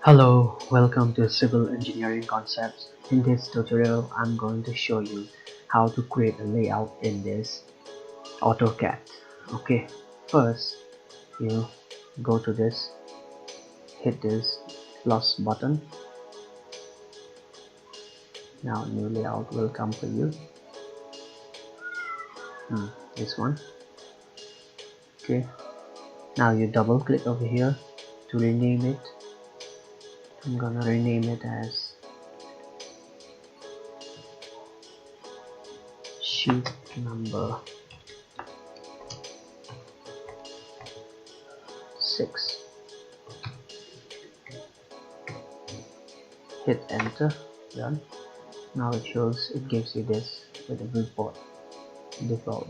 Hello, welcome to Civil Engineering Concepts. In this tutorial, I'm going to show you how to create a layout in this AutoCAD. Okay, first you go to this, hit this plus button. Now new layout will come for you. This one. Okay, now you double click over here to rename it. I'm gonna rename it as sheet number 6. Hit enter. Done. Now it gives you this with a viewport, default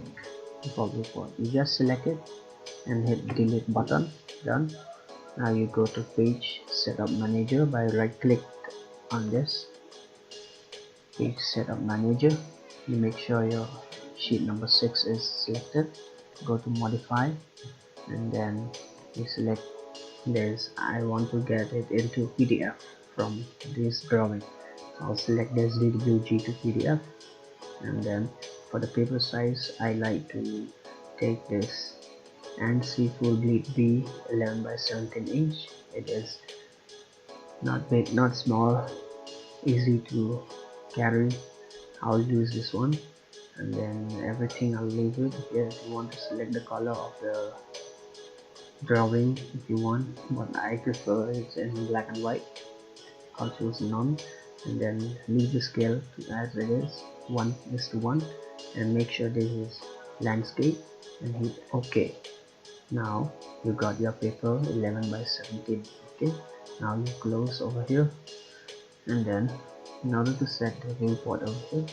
viewport. You just select it and hit delete button. Done. Now you go to page setup manager by right click on this page setup manager. You make sure your sheet number 6 is selected. Go to modify and then you select this. I want to get it into PDF from this drawing, so I'll select this DWG to PDF. And then for the paper size, I like to take this ANSI full bleed B 11 by 17 inch. It is not big, not small, easy to carry. I'll use this one, and then everything I'll leave it here. If you want to select the color of the drawing, if you want, but I prefer it's in black and white, I'll choose none, and then leave the scale as it is 1:1, and make sure this is landscape and hit OK. Now you got your paper 11 by 17. Okay, now you close over here, and then in order to set the viewport over here,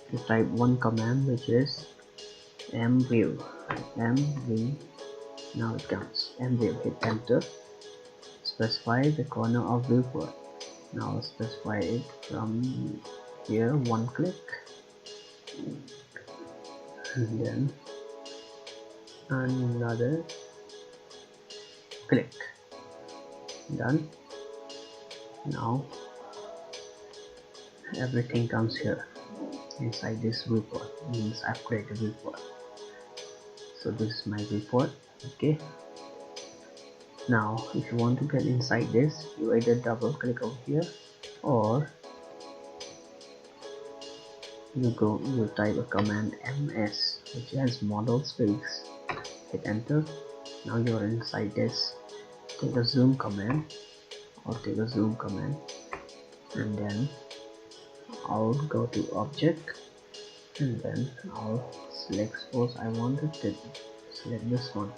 you type one command, which is mview. Now it comes mview. Hit enter. Specify the corner of viewport. Now specify it from here, one click, and then another click. Done. Now everything comes here inside this viewport. Means I've created a viewport. So this is my viewport. Okay, now if you want to get inside this, you either double click over here, or you type a command ms, which has model space. Hit enter. Now you're inside this. Take a zoom command, and then I'll go to object, and then I'll select, suppose I wanted to select this one,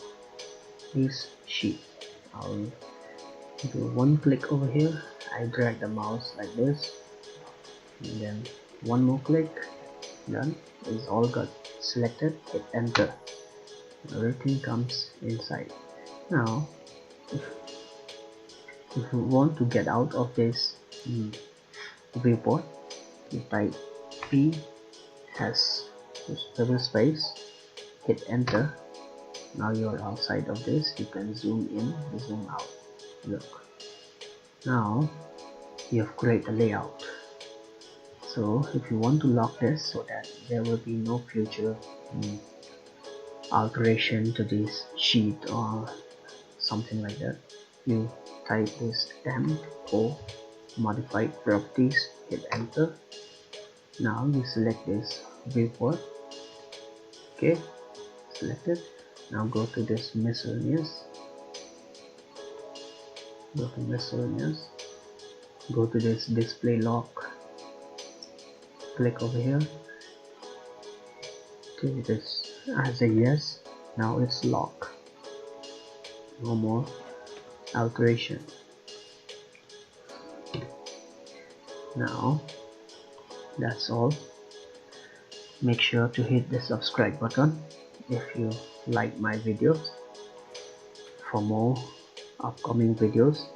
this sheet. I'll do one click over here. I drag the mouse like this, and then one more click. Done. It's all got selected. Hit enter. Everything comes inside. Now if you want to get out of this viewport, you type PS double space, hit enter. Now you're outside of this. You can zoom in, zoom out. Look, now you have created a layout. So if you want to lock this so that there will be no future alteration to this sheet or something like that, you type this MO modified properties, hit enter. Now you select this viewport. Okay, selected. Now go to this miscellaneous, go to this display lock, click over here, take this as a yes. Now it's lock, no more alteration. Now that's all. Make sure to hit the subscribe button if you like my videos. For more upcoming videos,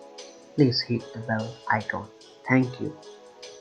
please hit the bell icon. Thank you.